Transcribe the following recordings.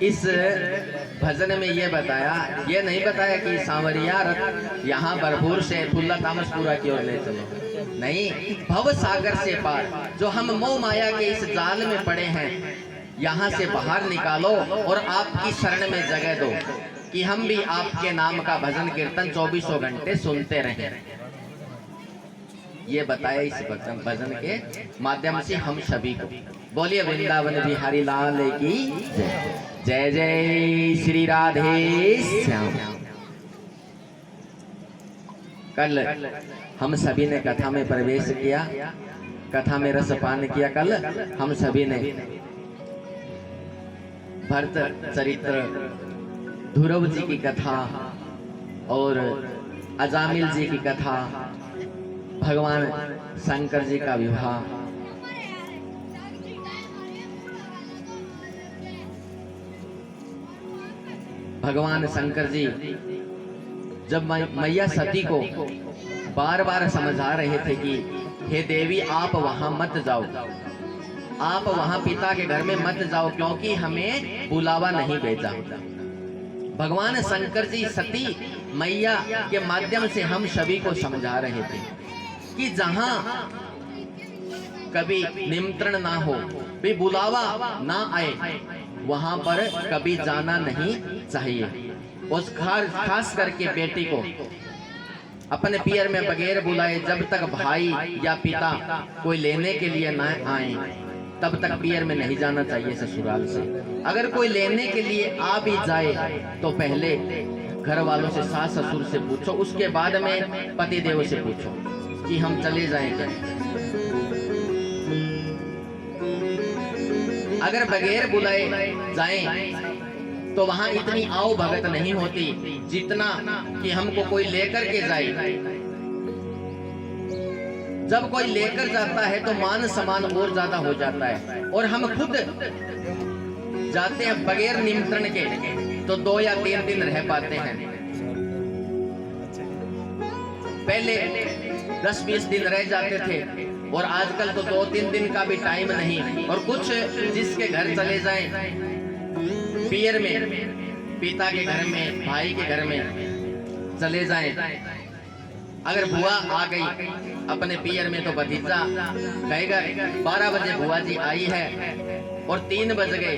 इस भजन में ये बताया, ये नहीं बताया कि सांवरिया रथ यहाँ भरपूर से फुल्ला तामसपुरा की ओर ले चलो, नहीं, भव सागर से पार जो हम मोह माया के इस जाल में पड़े हैं, यहाँ से बाहर निकालो और आपकी शरण में जगह दो कि हम भी आपके नाम का भजन कीर्तन 24 घंटे सुनते रहें। ये बताया इस भजन के माध्यम से हम सभी को। बोलिए वृंदावन बिहारी लाल की जय। जय जय श्री राधे श्याम। कल हम सभी ने कथा में प्रवेश किया, कथा में रसपान किया। कल हम सभी ने भरत चरित्र, ध्रुव जी की कथा और अजामिल जी की कथा, भगवान शंकर जी का विवाह, भगवान शंकर जी जब मैया सती को बार बार समझा रहे थे कि हे देवी आप वहां मत जाओ, आप वहां पिता के घर में मत जाओ क्योंकि हमें बुलावा नहीं भेजा। भगवान शंकर जी सती मैया के माध्यम से हम सभी को समझा रहे थे कि जहां कभी निमंत्रण ना हो, भी बुलावा ना आए, वहां पर कभी जाना नहीं चाहिए। उस खास करके बेटी को अपने पियर में बगैर बुलाए जब तक भाई या पिता कोई लेने के लिए ना आए तब तक पियर में नहीं जाना चाहिए ससुराल से। अगर कोई लेने के लिए आ भी जाए तो पहले घर वालों से, सास ससुर से पूछो, उसके बाद में पति देव से पूछो कि हम चले जाएंगे। अगर बगैर बुलाए जाएं तो वहां इतनी आओ भगत नहीं होती जितना कि हमको कोई लेकर के जाए। जब कोई लेकर जाता है तो मान सम्मान और ज्यादा हो जाता है, और हम खुद जाते हैं बगैर निमंत्रण के तो 2 या 3 दिन रह पाते हैं। पहले 10-20 दिन रह जाते थे और आजकल तो 2-3 दिन का भी टाइम नहीं। और कुछ जिसके घर चले जाएं पियर में, पिता के घर में, भाई के घर में चले जाएं, अगर बुआ आ गई अपने पियर में तो भतीजा कहेगा 12 बजे बुआ जी आई है और 3 बज गए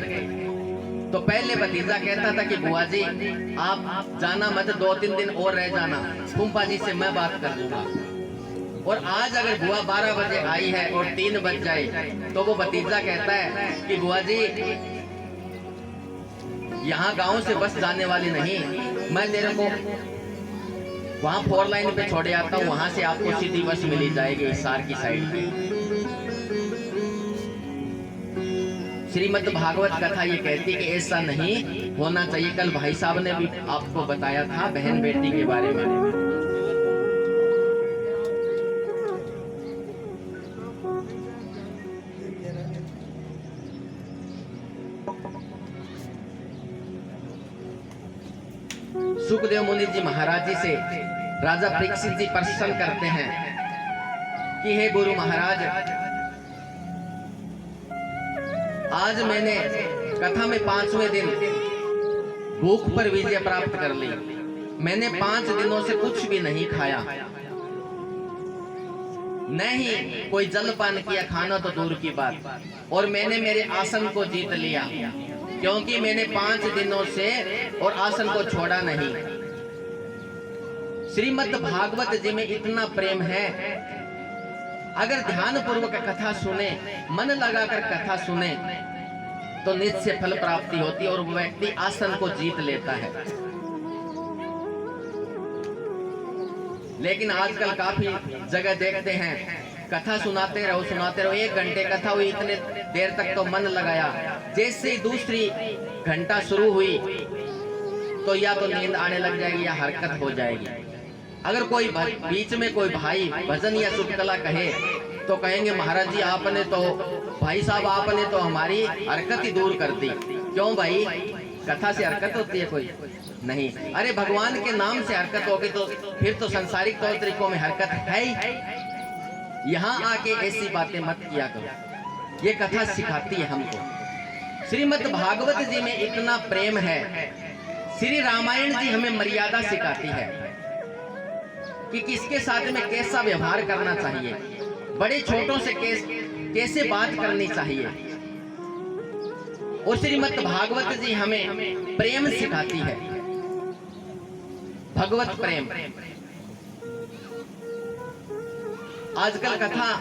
तो पहले भतीजा कहता था कि बुआ जी आप जाना मत, 2-3 दिन और रह जाना, फूफा जी से मैं बात कर लूंगा। और आज अगर बुआ 12 बजे आई है और 3 बज जाए तो वो भतीजा कहता है कि बुआ जी यहाँ गांव से बस जाने वाली नहीं, मैं तेरे को वहां 4 लाइन पे छोड़े आता हूँ, वहां से आपको सीधी बस मिली जाएगी हिसार की साइड पे। श्रीमद् भागवत कथा ये कहती है कि ऐसा नहीं होना चाहिए। कल भाई साहब ने भी आपको बताया था बहन बेटी के बारे में। सुखदेव मुनि जी महाराज जी से राजा परीक्षित जी प्रश्न करते हैं कि हे गुरु महाराज, आज मैंने कथा में 5वें दिन भूख पर विजय प्राप्त कर ली। मैंने 5 दिनों से कुछ भी नहीं खाया, न ही कोई जलपान किया, खाना तो दूर की बात। और मैंने मेरे आसन को जीत लिया क्योंकि मैंने 5 दिनों से और आसन को छोड़ा नहीं। श्रीमद् भागवत जी में इतना प्रेम है, अगर ध्यान पूर्वक कथा सुने, मन लगाकर कथा सुने तो निश्चय फल प्राप्ति होती है और व्यक्ति आसन को जीत लेता है। लेकिन आजकल काफी जगह देखते हैं कथा सुनाते रहो 1 घंटे कथा हुई, इतने देर तक तो मन लगाया, जैसे ही दूसरी घंटा शुरू हुई तो या तो नींद आने लग जाएगी या हरकत हो जाएगी। अगर कोई बीच में कोई भाई भजन या चुटकुला कहे तो कहेंगे महाराज जी आपने तो, भाई साहब आपने तो हमारी हरकत ही दूर कर दी। क्यों भाई, कथा से हरकत होती है कोई? नहीं। अरे भगवान के नाम से हरकत होगी तो फिर तो संसारिक तौर तरीकों में हरकत है ही। यहाँ आके ऐसी बातें मत किया करो, ये कथा सिखाती है हमको। श्रीमद् भागवत जी में इतना प्रेम है। श्री रामायण जी हमें मर्यादा सिखाती है कि किसके साथ में कैसा व्यवहार करना चाहिए, बड़े छोटों से कैसे बात करनी चाहिए। और श्रीमद् भागवत जी हमें प्रेम सिखाती है, भगवत प्रेम। आजकल कथा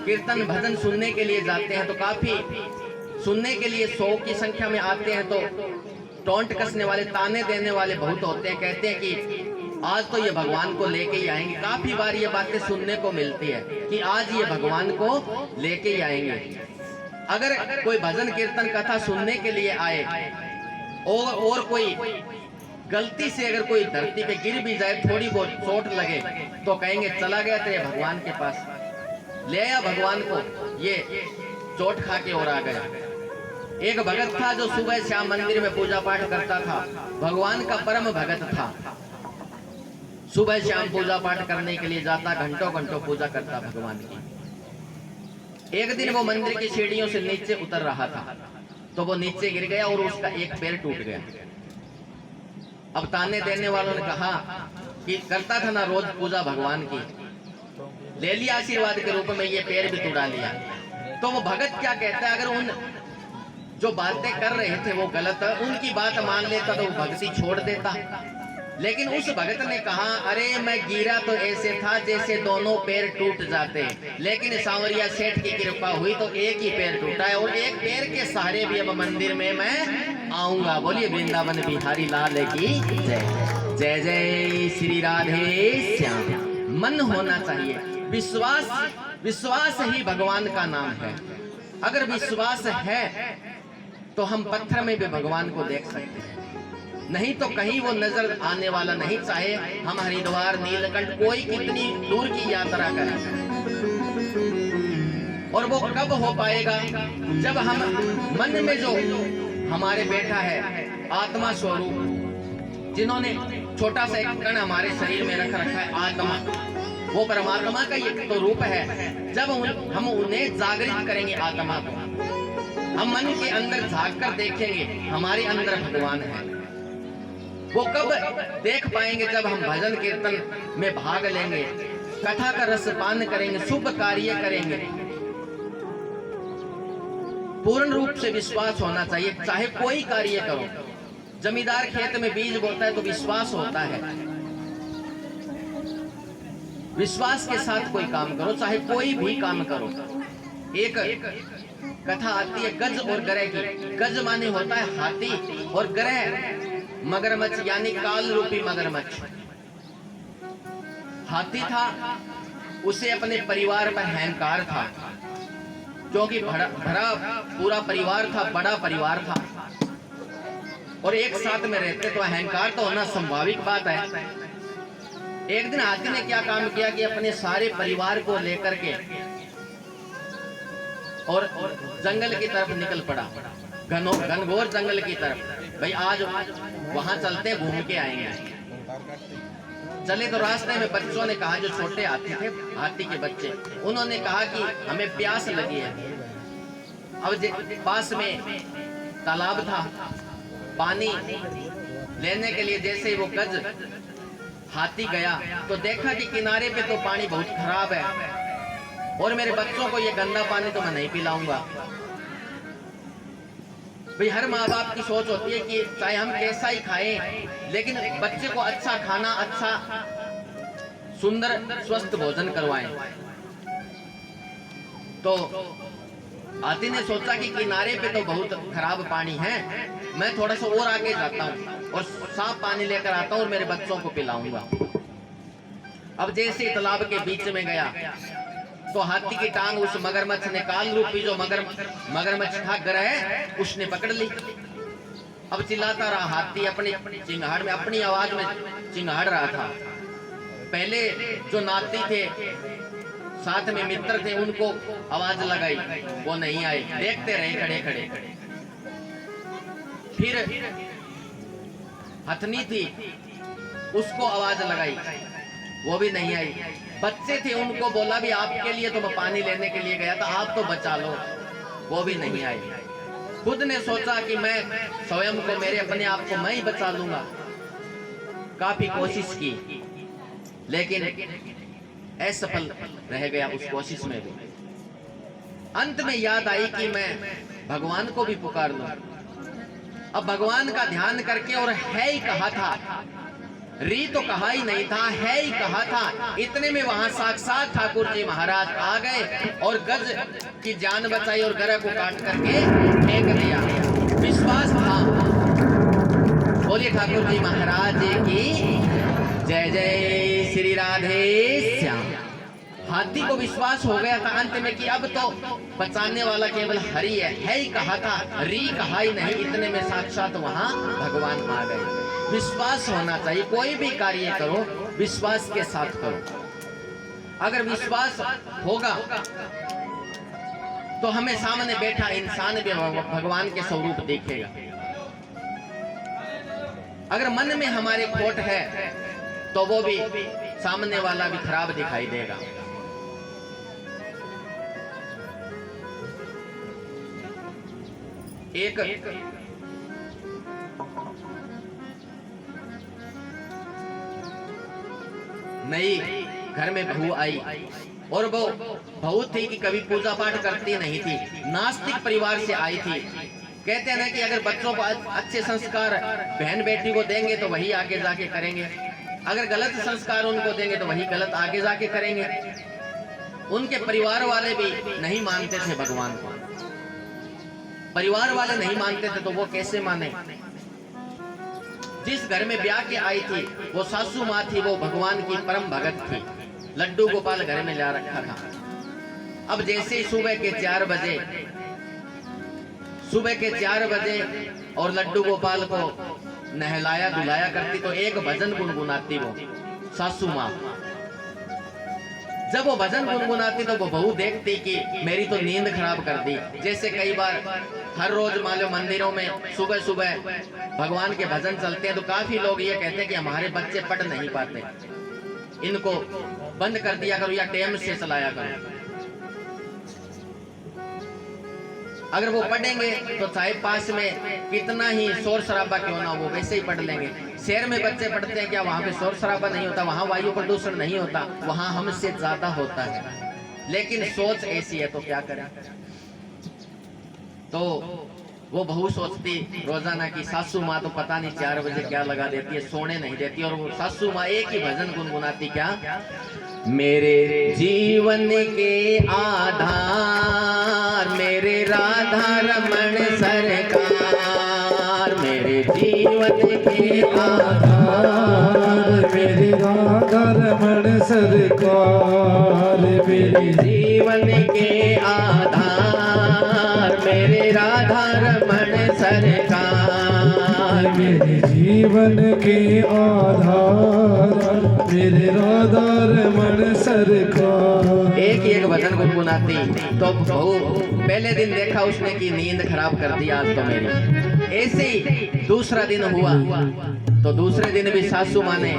कीर्तन भजन सुनने के लिए जाते हैं तो काफी सुनने के लिए 100 की संख्या में आते हैं तो टोंट कसने वाले, ताने देने वाले बहुत होते हैं। कहते हैं कि आज तो ये भगवान को लेके ही आएंगे। काफी बार ये बातें सुनने को मिलती है कि आज ये भगवान को लेके ही आएंगे। अगर कोई भजन कीर्तन कथा सुनने के लिए आए और कोई गलती से अगर कोई धरती पे गिर भी जाए, थोड़ी बहुत चोट लगे, तो कहेंगे चला गया तेरे भगवान के पास, ले आया भगवान को, ये चोट खा के और आ गया। एक भगत था जो सुबह शाम मंदिर में पूजा पाठ करता था, भगवान का परम भगत था। सुबह शाम पूजा पाठ करने के लिए जाता, घंटों घंटों पूजा करता भगवान की। एक दिन वो मंदिर की सीढ़ियों से नीचे उतर रहा था तो वो नीचे गिर गया और उसका एक पैर टूट गया। अब ताने देने वालों ने कहा कि करता था ना रोज पूजा भगवान की, ले लिया आशीर्वाद के रूप में, ये पैर भी तोड़ा लिया। तो वो भगत क्या कहता है, अगर उन जो बातें कर रहे थे वो गलत है, उनकी बात मान लेता तो वो भक्ति छोड़ देता। लेकिन उस भगत ने कहा, अरे मैं गिरा तो ऐसे था जैसे दोनों पैर टूट जाते, लेकिन सांवरिया सेठ की कृपा हुई तो एक ही पैर टूटा है और एक पैर के सहारे भी अब मंदिर में मैं आऊंगा। बोलिए वृंदावन बिहारी लाल की जय। जय जय श्री राधे श्याम। मन होना चाहिए, विश्वास ही भगवान का नाम है। अगर विश्वास है तो हम पत्थर में भी भगवान को देख सकते हैं, नहीं तो कहीं वो नजर आने वाला नहीं। चाहे हम हरिद्वार, नीलकंठ, कोई कितनी दूर की यात्रा करें, और वो कब हो पाएगा जब हम मन में जो हमारे बैठा है आत्मा स्वरूप, जिन्होंने छोटा सा एक कण हमारे शरीर में रखा है, आत्मा, वो परमात्मा का एक तो रूप है। जब हम उन्हें जागृत करेंगे, आत्मा को हम मन के अंदर झांक कर देखेंगे, हमारे अंदर भगवान है। वो कब देख पाएंगे जब हम भजन कीर्तन में भाग लेंगे, कथा का रसपान करेंगे, शुभ कार्य करेंगे। पूर्ण रूप से विश्वास होना चाहिए, चाहे कोई कार्य करो। जमींदार खेत में बीज बोता है तो विश्वास होता है, विश्वास के साथ कोई काम करो, चाहे कोई भी काम करो। एक कथा आती है गज और गरह की। गज माने होता है हाथी और गरह मगरमच्छ, यानी काल रूपी मगरमच्छ। हाथी था, उसे अपने परिवार पर अहंकार था, क्योंकि भरा पूरा परिवार था, बड़ा परिवार था और एक साथ में रहते तो अहंकार तो होना स्वाभाविक बात है। एक दिन हाथी ने क्या काम किया कि अपने सारे परिवार को लेकर के और जंगल की तरफ निकल पड़ा, घनघोर जंगल की तरफ। भाई आज वहां चलते, घूम के आएंगे। चले तो रास्ते में बच्चों ने कहा, जो छोटे हाथी थे, हाथी के बच्चे, उन्होंने कहा कि हमें प्यास लगी है। अब पास में तालाब था, पानी लेने के लिए जैसे ही वो गज हाथी गया तो देखा कि किनारे पे तो पानी बहुत खराब है और मेरे बच्चों को ये गंदा पानी तो मैं नहीं पिलाऊंगा। भाई हर माँ बाप की सोच होती है कि चाहे हम कैसा ही खाएं, लेकिन बच्चे को अच्छा खाना, अच्छा सुंदर स्वस्थ भोजन करवाएं। तो हाथी ने सोचा कि किनारे पे तो बहुत खराब पानी है, मैं थोड़ा सा और आगे जाता हूँ और साफ पानी लेकर आता हूँ और मेरे बच्चों को पिलाऊंगा। अब जैसे तालाब के बीच में गया तो हाथी की टांग उस मगरमच्छ ने, काल रूपी जो मगरमच्छ था गरह, उसने पकड़ ली। अब चिल्लाता रहा हाथी, अपनी चिंगाड़ में, अपनी आवाज में चिंगाड़ रहा था। पहले जो नाती थे, साथ में मित्र थे, उनको आवाज लगाई, वो नहीं आए, देखते रहे खड़े खड़े। फिर हथनी थी, उसको आवाज लगाई, वो भी नहीं आई। बच्चे थे, उनको बोला भी आपके लिए तो मैं पानी लेने के लिए गया था, आप तो बचा लो, वो भी नहीं आई। खुद ने सोचा कि मैं स्वयं को, मेरे अपने आप को मैं ही बचा लूंगा। काफी कोशिश की, लेकिन असफल रह गया उस कोशिश में भी। अंत में याद आई कि मैं भगवान को भी पुकार लूं। अब भगवान का ध्यान करके, और है ही कहा था, री तो कहा ही नहीं था, है ही कहा था। इतने में वहां साक्षात ठाकुर जी महाराज आ गए और गज की जान बचाई और गरा को काट करके फेंक दिया। विश्वास था। बोलिए ठाकुर जी महाराज की जय जय श्री राधे श्याम। हाथी को विश्वास हो गया था अंत में कि अब तो बचाने वाला केवल हरि है ही कहा था, री कहा ही नहीं। इतने में साक्षात वहां भगवान आ गए। विश्वास होना चाहिए, कोई भी कार्य करो विश्वास के साथ करो। अगर विश्वास होगा तो हमें सामने बैठा इंसान भी भगवान के स्वरूप देखेगा। अगर मन में हमारे खोट है तो वो भी सामने वाला भी खराब दिखाई देगा। एक नई घर में बहू आई और वो बहू थी कि कभी पूजा पाठ करती नहीं थी, नास्तिक परिवार से आई थी। कहते हैं ना कि अगर बच्चों को अच्छे संस्कार बहन बेटी को देंगे तो वही आगे जाके करेंगे, अगर गलत संस्कार उनको देंगे तो वही गलत आगे जाके करेंगे। उनके परिवार वाले भी नहीं मानते थे भगवान को। परिवार वाले नहीं मानते थे तो वो कैसे माने। जिस घर में ब्याह के आई थी वो सासू माँ थी, वो भगवान की परम भगत थी। लड्डू गोपाल घर में ला रखा था। अब जैसे ही सुबह के 4 बजे और लड्डू गोपाल को नहलाया धुलाया करती तो एक भजन गुनगुनाती वो सासू माँ। जब वो भजन गुनगुनाती तो वो बहू देखती कि मेरी तो नींद खराब कर दी। जैसे कई बार हर रोज मान लो मंदिरों में सुबह सुबह भगवान के भजन चलते हैं तो काफी लोग ये कहते हैं कि हमारे बच्चे पढ़ नहीं पाते, इनको बंद कर दिया करो या टाइम से चलाया करो। अगर वो पढ़ेंगे तो चाहे पास में कितना ही शोर शराबा क्यों ना हो वैसे ही पढ़ लेंगे। शहर में बच्चे पढ़ते हैं क्या? वहां पे शोर शराबा नहीं होता, वहां वायु प्रदूषण नहीं होता, वहां हमसे ज्यादा होता है। लेकिन सोच ऐसी है तो क्या करें। तो वो बहू सोचती रोजाना की सासू माँ तो पता नहीं 4 बजे क्या लगा देती है, सोने नहीं देती। और वो सासू माँ एक ही भजन गुनगुनाती, क्या? मेरे जीवन के आधार मेरे राधा रमण सरकार, मेरे जीवन के आधार मेरे राधा रमण सरकार, मेरे जीवन के आधार मेरे राधा रमण सरकार, मेरे जीवन के आधार मेरे राधा रमण सरकार। एक भजन गुनगुनाती तो बहू पहले दिन देखा उसने कि नींद खराब कर दी आज तो मेरी। ऐसे ही दूसरा दिन हुआ तो दूसरे दिन भी सासू माँ ने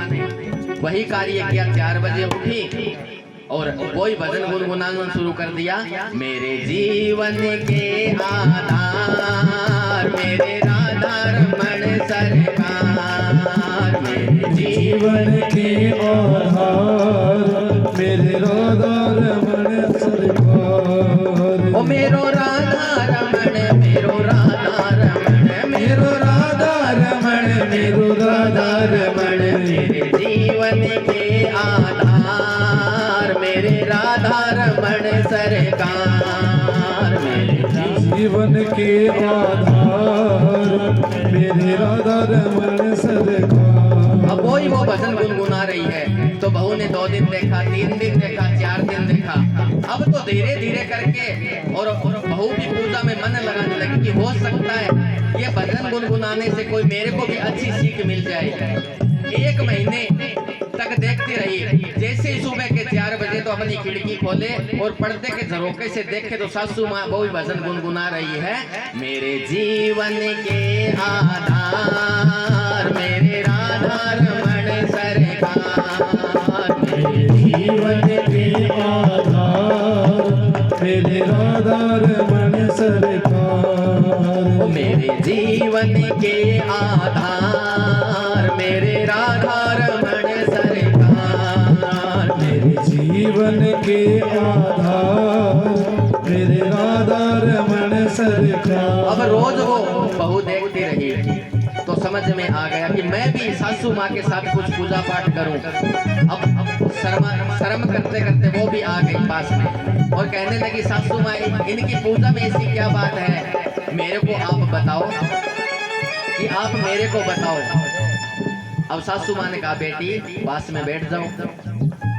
वही कार्य किया। 4 बजे उठी और वही भजन गुनगुनाना शुरू कर दिया। मेरे जीवन के आधार मेरे राधा रमण सरकार, मेरे जीवन के आधार मेरे राधा रमण सरकार। ओ मेरो राधा रमण मेरो राधा रमण मेरो राधा रमण मेरो राधा रमण, मेरे जीवन के आधार मेरे राधा रमण सरकार, मेरे जीवन के आधार मेरे राधा रमण सरकार। अब वही वो भजन गुनगुना रही है तो बहू ने 2 दिन देखा, 3 दिन देखा, 4 दिन देखा। अब तो धीरे धीरे करके और बहू भी पूजा में मन लगाने लगी कि हो सकता है ये भजन गुनगुनाने से कोई मेरे को भी अच्छी सीख मिल जाए। 1 महीने तक देखती रही। जैसे ही सुबह के 4 बजे तो अपनी खिड़की खोले और पर्दे के झरोके से देखे तो सासू माँ वो भी भजन गुनगुना रही है। मेरे जीवन के आधार मेरे राधा रमण सरकार, मेरे जीवन के आधार मेरे राधा रमण सरकार, जीवन के आधार मेरे राधा रमण सरकार, मेरे जीवन के आधार मेरे राधा रमण सरकार। अब रोज वो बहू देखती रही तो समझ में आ गया कि मैं भी सासू माँ के साथ कुछ पूजा पाठ करूं। अब शर्म करते करते वो भी आ गई पास में और कहने लगी, सासू माँ इनकी पूजा में ऐसी क्या बात है, मेरे को आप बताओ, कि आप मेरे को बताओ। अब सासू माँ ने कहा, बेटी पास में बैठ जाओ,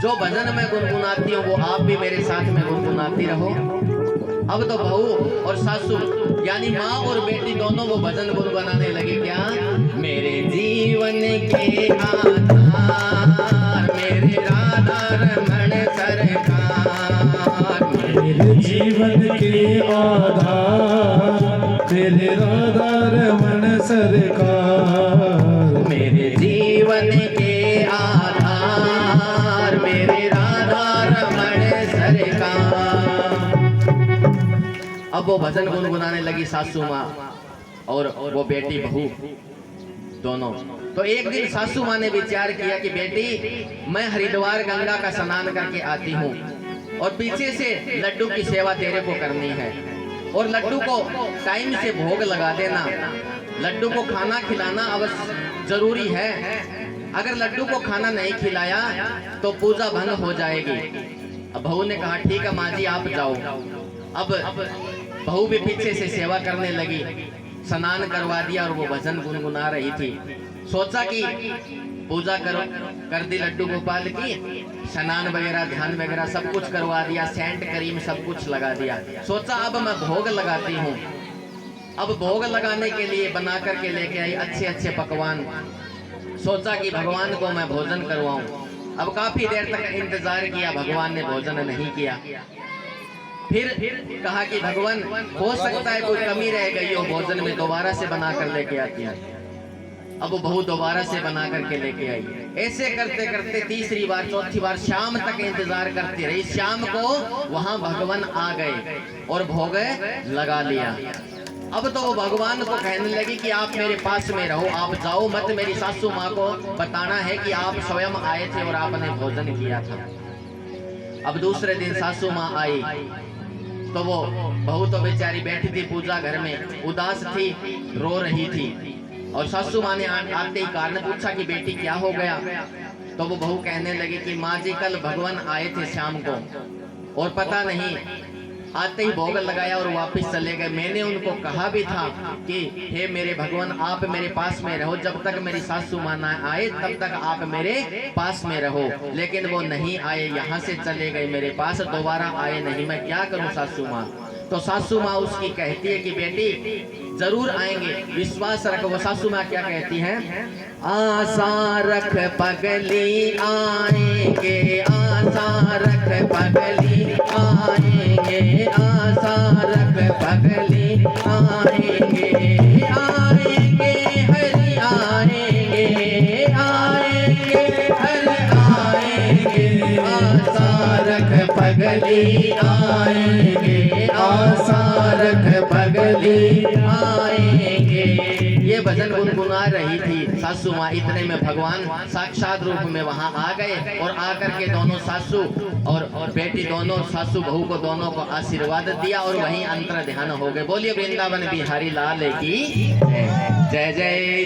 जो भजन मैं गुनगुनाती हूँ वो आप भी मेरे साथ में गुनगुनाती रहो। अब तो बहू और सासू यानी माँ और बेटी दोनों वो भजन गुनगुनाने लगी। क्या? मेरे जीवन के आधार मेरे राधा रमण सरकार, मेरे जीवन के आधार मेरे राधा रमण सरकार, मेरे जीवन के आधार मेरे राधा रमण सरकार। अब वो भजन गुनगुनाने लगी सासू माँ और वो बेटी बहू दोनों। तो एक दिन सासू माँ ने विचार किया कि बेटी मैं हरिद्वार गंगा का स्नान करके आती हूँ और पीछे से लड्डू की सेवा तेरे को करनी है और लड्डू को टाइम से भोग लगा देना। लड्डू को खाना खिलाना अवश्य जरूरी है, अगर लड्डू को खाना नहीं खिलाया तो पूजा भंग हो जाएगी। अब बहू ने कहा, ठीक है माँ जी आप जाओ। अब बहू भी पीछे से सेवा करने लगी, स्नान करवा दिया और वो भजन गुनगुना रही थी। सोचा कि पूजा करो, कर दी लड्डू गोपाल की, स्नान वगैरह ध्यान वगैरह सब कुछ करवा दिया, सेंट क्रीम सब कुछ लगा दिया। सोचा अब मैं भोग लगाती हूँ। अब भोग लगाने के लिए बना करके लेके आई अच्छे अच्छे पकवान। सोचा कि भगवान को मैं भोजन करवाऊं। अब काफी देर तक इंतजार किया, भगवान ने भोजन नहीं किया। फिर कहा कि भगवान हो सकता है कोई कमी रह गई हो भोजन में, दोबारा से बना कर लेके आती है। अब बहू दोबारा से बना करके लेके आई। ऐसे करते करते तीसरी बार चौथी बार शाम तक इंतजार करती रही। शाम को वहां भगवान आ गए और भोग लगा लिया। अब तो वो भगवान को कहने लगी कि आप मेरे पास में रहो, आप जाओ मत, मेरी सासू माँ को बताना है कि आप स्वयं आए थे और आपने भोजन किया था। अब दूसरे दिन सासू माँ आई तो वो बहू तो बेचारी बैठी थी पूजा घर में, उदास थी, रो रही थी। और सासू माँ ने आते ही कारण पूछा कि बेटी क्या हो गया। तो वो बहू कहने लगी कि माँ जी कल भगवान आए थे शाम को और पता नहीं आते ही भोग लगाया और वापस चले गए। मैंने उनको कहा भी था कि हे मेरे भगवान आप मेरे पास में रहो, जब तक मेरी सासू माँ ना आए तब तक आप मेरे पास में रहो, लेकिन वो नहीं आए, यहाँ से चले गए, मेरे पास दोबारा आए नहीं, मैं क्या करूँ सासू माँ। तो सासू माँ उसकी कहती है कि बेटी जरूर आएंगे, विश्वास रख। वो सासू माँ क्या कहती है, आशा रख पगली आएंगे, आशा रख पगली आएंगे, आशा रख पगली आएंगे, आएंगे हरि आएंगे, आएंगे हरि आएंगे, आशा रख पगली आएंगे, आशा रख पगली आएंगे। ये भजन गुनगुना रही थी सासू माँ। इतने में भगवान साक्षात रूप में वहां आ गए और आकर के दोनों सासू और बेटी दोनों सासू बहू को दोनों को आशीर्वाद दिया और वहीं अंतर ध्यान हो गए। बोलिए वृंदावन बिहारी लाल की जय जय।